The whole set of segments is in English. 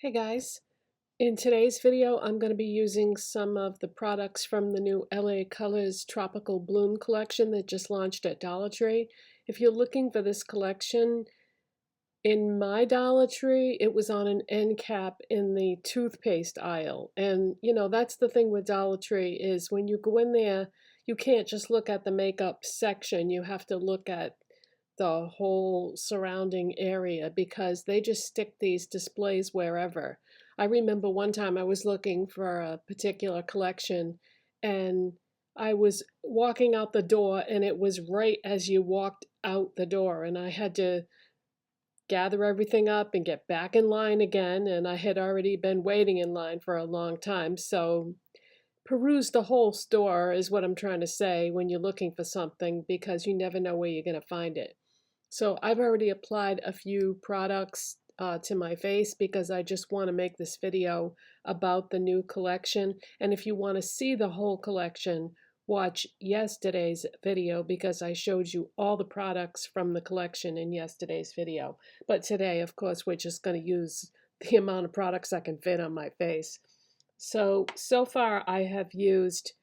Hey guys, in today's video I'm going to be using some of the products from the new LA Colors Tropical Bloom collection that just launched at Dollar Tree. If you're looking for this collection, in my Dollar Tree it was on an end cap in the toothpaste aisle. And you know, that's the thing with Dollar Tree is when you go in there, you can't just look at the makeup section, you have to look at the whole surrounding area because they just stick these displays wherever. I remember one time I was looking for a particular collection and I was walking out the door and it was right as you walked out the door and I had to gather everything up and get back in line again, and I had already been waiting in line for a long time. So peruse the whole store is what I'm trying to say when you're looking for something because you never know where you're going to find it. So I've already applied a few products to my face because I just want to make this video about the new collection. And if you want to see the whole collection, watch yesterday's video because I showed you all the products from the collection in yesterday's video. But today, of course, we're just going to use the amount of products I can fit on my face. So far I have used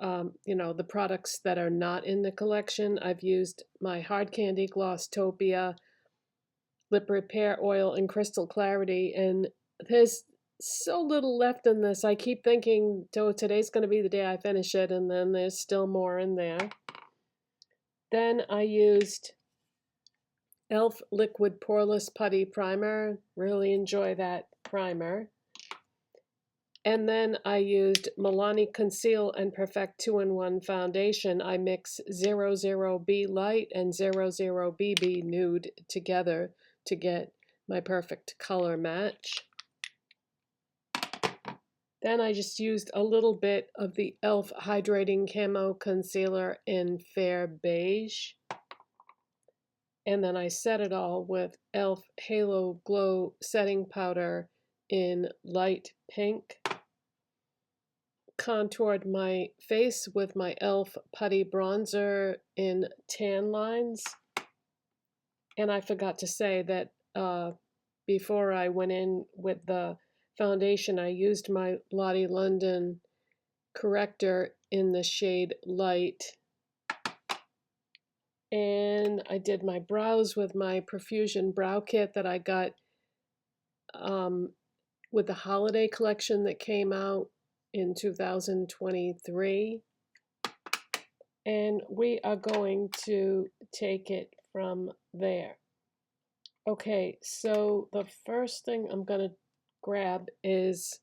the products that are not in the collection. I've used my Hard Candy Glosstopia, Lip Repair Oil, and Crystal Clarity, and there's so little left in this. I keep thinking, oh, today's going to be the day I finish it, and then there's still more in there. Then I used e.l.f. Liquid Poreless Putty Primer. Really enjoy that primer. And then I used Milani Conceal and Perfect 2-in-1 foundation. I mix 00B Light and 00BB Nude together to get my perfect color match. Then I just used a little bit of the e.l.f. Hydrating Camo Concealer in Fair Beige. And then I set it all with e.l.f. Halo Glow Setting Powder in Light Pink. Contoured my face with my e.l.f. Putty Bronzer in Tan Lines. And I forgot to say that before I went in with the foundation, I used my Lottie London Corrector in the shade Light. And I did my brows with my Profusion brow kit that I got with the holiday collection that came out in 2023, and we are going to take it from there. Okay, so the first thing I'm going to grab is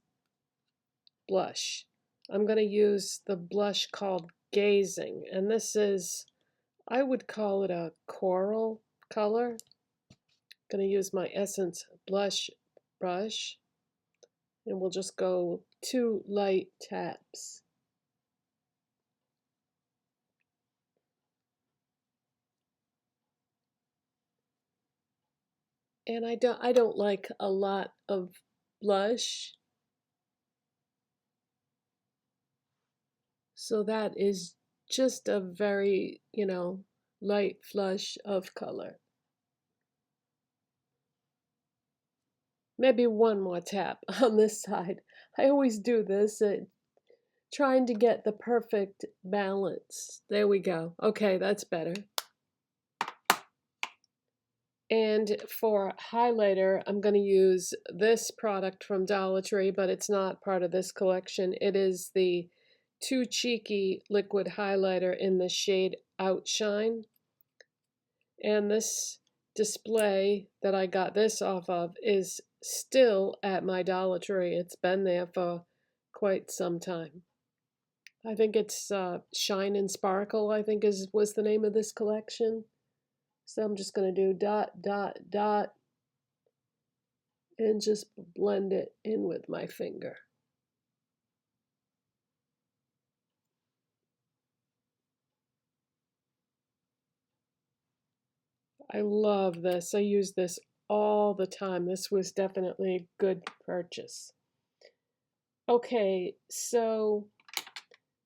blush. I'm going to use the blush called Gazing, and this is, I would call it a coral color. I'm going to use my Essence blush brush, and we'll just go 2 light taps. And I don't like a lot of blush, so that is just a very, light flush of color. Maybe one more tap on this side. I always do this, trying to get the perfect balance. There we go. Okay, that's better. And for highlighter, I'm going to use this product from Dollar Tree, but it's not part of this collection. It is the Too Cheeky liquid highlighter in the shade Outshine. And this display that I got this off of is still at my Dollar Tree. It's been there for quite some time. I think it's Shine and Sparkle, I think was the name of this collection. So I'm just going to do dot, dot, dot, and just blend it in with my finger. I love this. I use this all the time. This was definitely a good purchase. Okay, so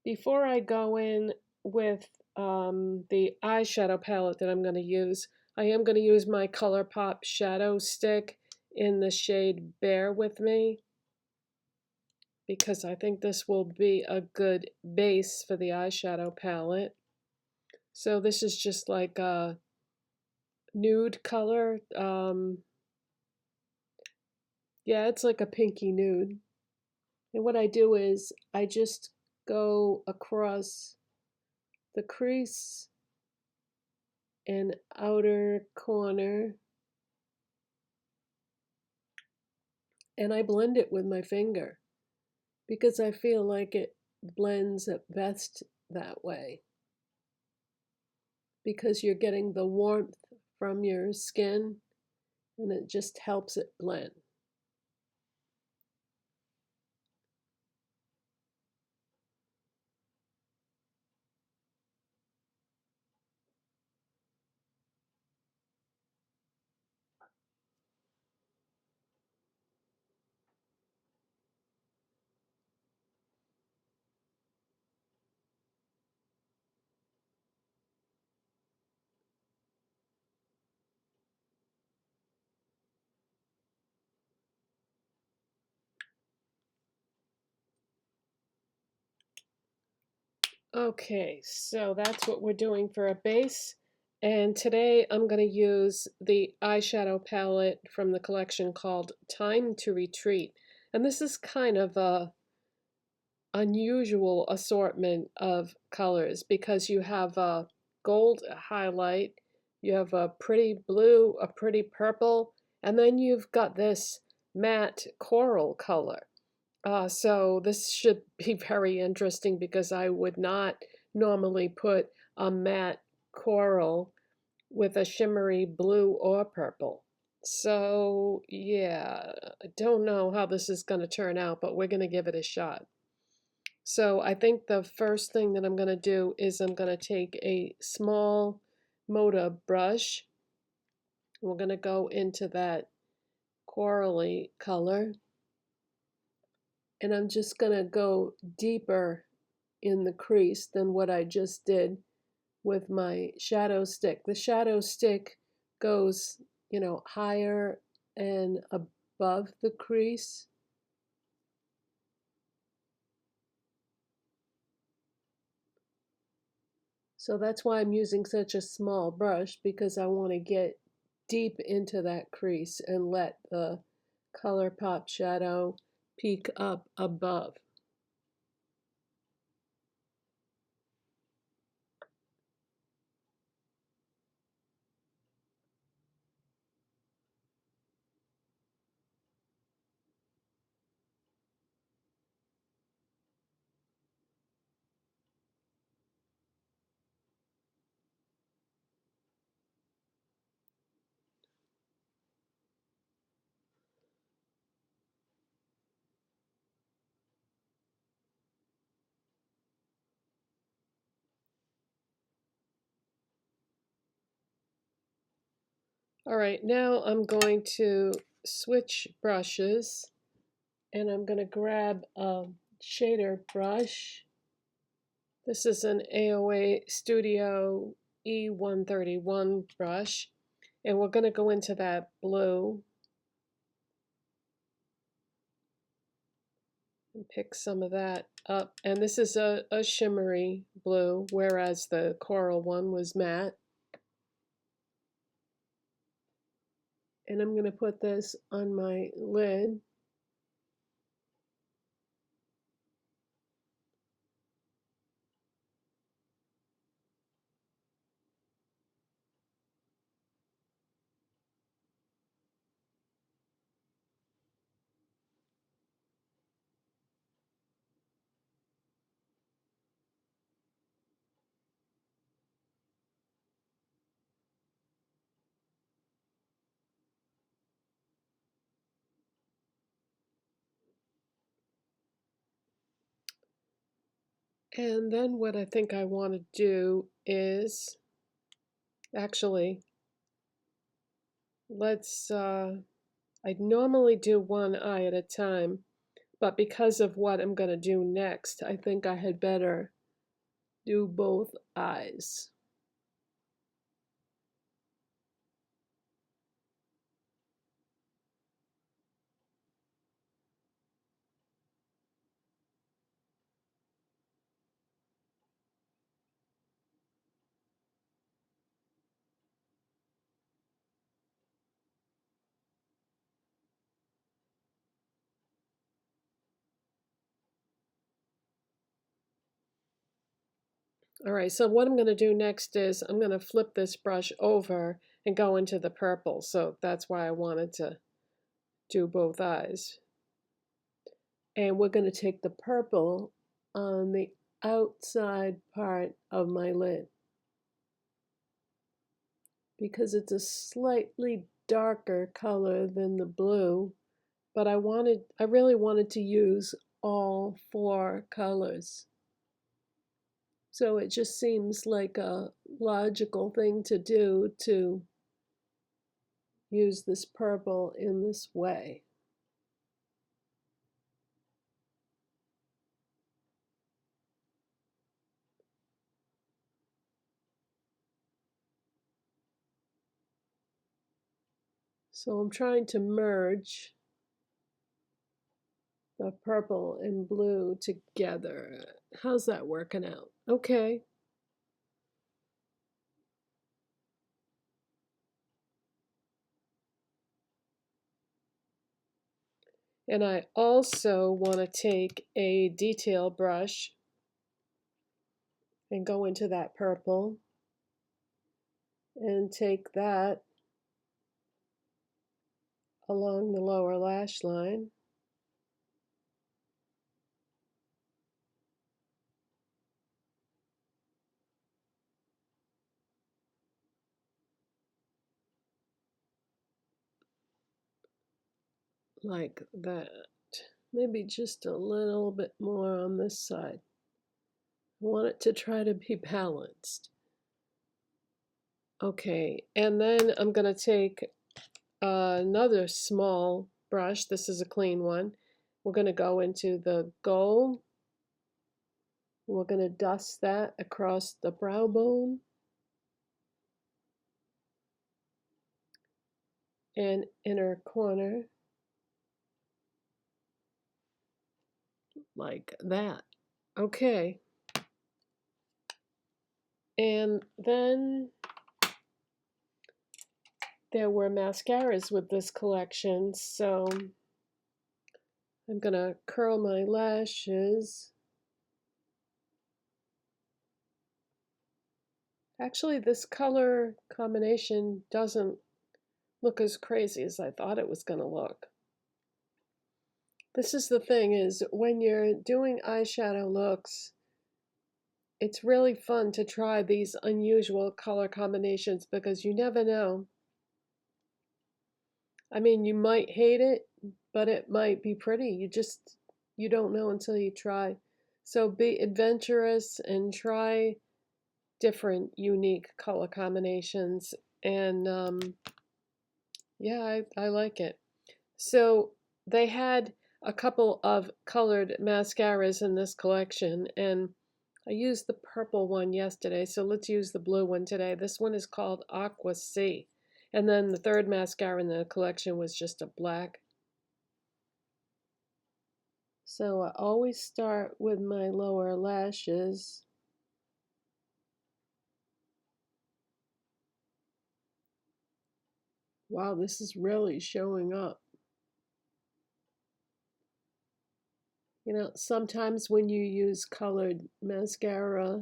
before I go in with the eyeshadow palette that I'm going to use, I am going to use my ColourPop shadow stick in the shade Bear With Me, because I think this will be a good base for the eyeshadow palette. So this is just like a nude color. Yeah, it's like a pinky nude. And what I do is I just go across the crease and outer corner, and I blend it with my finger because I feel like it blends at best that way, because you're getting the warmth from your skin and it just helps it blend. Okay, so that's what we're doing for a base. And today I'm going to use the eyeshadow palette from the collection called Time to Retreat. And this is kind of a unusual assortment of colors because you have a gold highlight, you have a pretty blue, a pretty purple, and then you've got this matte coral color. So this should be very interesting because I would not normally put a matte coral with a shimmery blue or purple. So yeah, I don't know how this is going to turn out, but we're going to give it a shot. So I think the first thing that I'm going to do is I'm going to take a small Moda brush. We're going to go into that corally color. And I'm just going to go deeper in the crease than what I just did with my shadow stick. The shadow stick goes, higher and above the crease. So that's why I'm using such a small brush, because I want to get deep into that crease and let the ColourPop shadow peek up above. All right, now I'm going to switch brushes, and I'm going to grab a shader brush. This is an AOA Studio E131 brush, and we're going to go into that blue and pick some of that up. And this is a shimmery blue, whereas the coral one was matte. And I'm going to put this on my lid. And then what I think I want to do is, actually, I normally do one eye at a time, but because of what I'm going to do next, I think I had better do both eyes. All right, so what I'm going to do next is I'm going to flip this brush over and go into the purple. So that's why I wanted to do both eyes. And we're going to take the purple on the outside part of my lid because it's a slightly darker color than the blue, but I really wanted to use all four colors. So it just seems like a logical thing to do to use this purple in this way. So I'm trying to merge the purple and blue together. How's that working out? Okay. And I also want to take a detail brush and go into that purple and take that along the lower lash line. Like that. Maybe just a little bit more on this side. I want it to try to be balanced. Okay, and then I'm going to take another small brush. This is a clean one. We're going to go into the gold. We're going to dust that across the brow bone and inner corner like that. Okay. And then there were mascaras with this collection, so I'm going to curl my lashes. Actually, this color combination doesn't look as crazy as I thought it was going to look. This is the thing is when you're doing eyeshadow looks, it's really fun to try these unusual color combinations because you never know. I mean, you might hate it, but it might be pretty. You don't know until you try. So be adventurous and try different unique color combinations. And yeah, I like it. So they had a couple of colored mascaras in this collection, and I used the purple one yesterday, so let's use the blue one today. This one is called Aqua Sea. And then the third mascara in the collection was just a black. So I always start with my lower lashes. Wow, this is really showing up. You know, sometimes when you use colored mascara,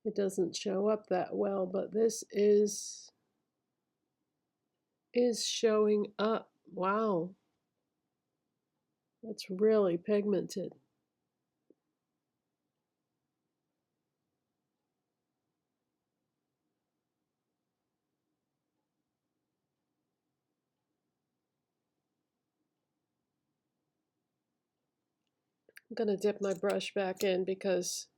it doesn't show up that well, but this is showing up. Wow, that's really pigmented. I'm gonna dip my brush back in because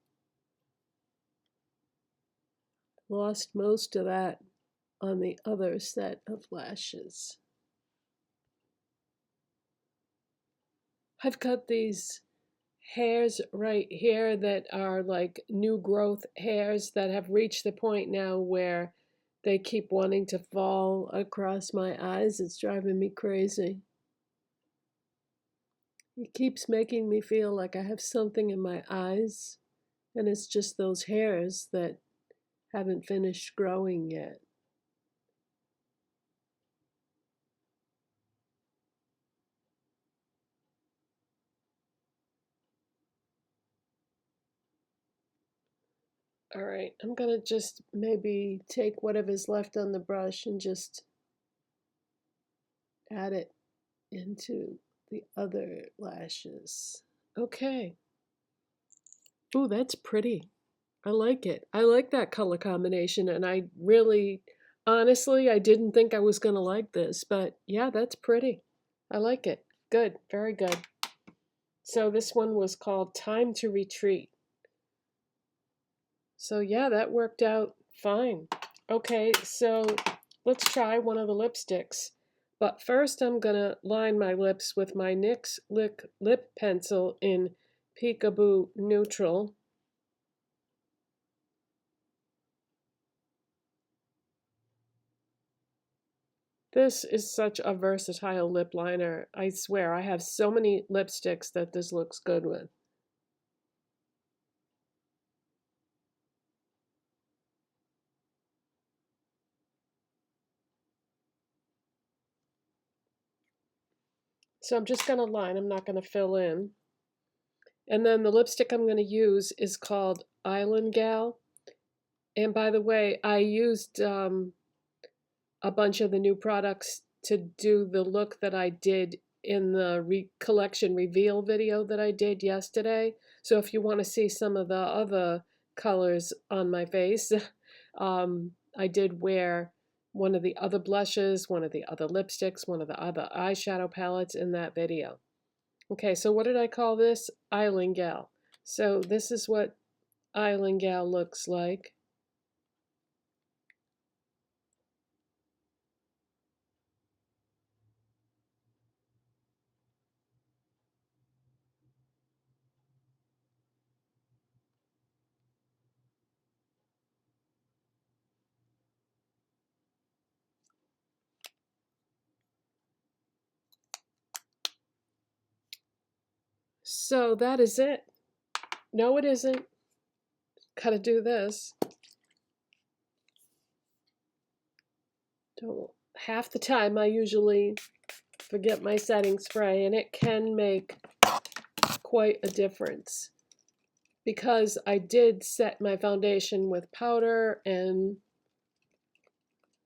I lost most of that on the other set of lashes. I've got these hairs right here that are like new growth hairs that have reached the point now where they keep wanting to fall across my eyes. It's driving me crazy. It keeps making me feel like I have something in my eyes, and it's just those hairs that haven't finished growing yet. All right, I'm gonna just maybe take whatever's left on the brush and just add it into the other lashes. Okay. Ooh, that's pretty. I like it. I like that color combination, and I really, honestly, I didn't think I was gonna like this, but yeah, that's pretty. I like it. Good, very good. So this one was called Time to Retreat. So yeah, that worked out fine. Okay, so let's try one of the lipsticks. But first I'm gonna line my lips with my NYX lip pencil in Peekaboo Neutral. This is such a versatile lip liner. I swear, I have so many lipsticks that this looks good with. So I'm just gonna line, I'm not gonna fill in. And then the lipstick I'm gonna use is called Island Gal. And by the way, I used a bunch of the new products to do the look that I did in the collection reveal video that I did yesterday. So if you want to see some of the other colors on my face, I did wear one of the other blushes, one of the other lipsticks, one of the other eyeshadow palettes in that video. Okay, so what did I call this? Island Gal. So this is what Island Gal looks like. So that is it. No, it isn't. Gotta do this. Don't, half the time I usually forget my setting spray, and it can make quite a difference because I did set my foundation with powder, and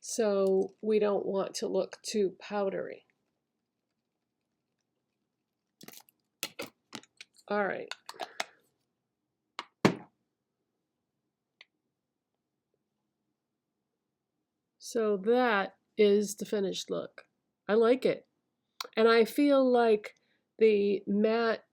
so we don't want to look too powdery. All right. So that is the finished look. I like it. And I feel like the matte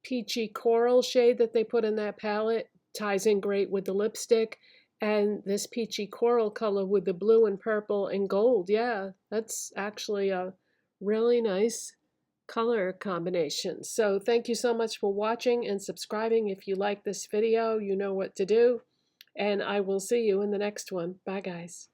peachy coral shade that they put in that palette ties in great with the lipstick. And this peachy coral color with the blue and purple and gold. Yeah, that's actually a really nice color combination. So thank you so much for watching and subscribing. If you like this video, you know what to do. And I will see you in the next one. Bye, guys.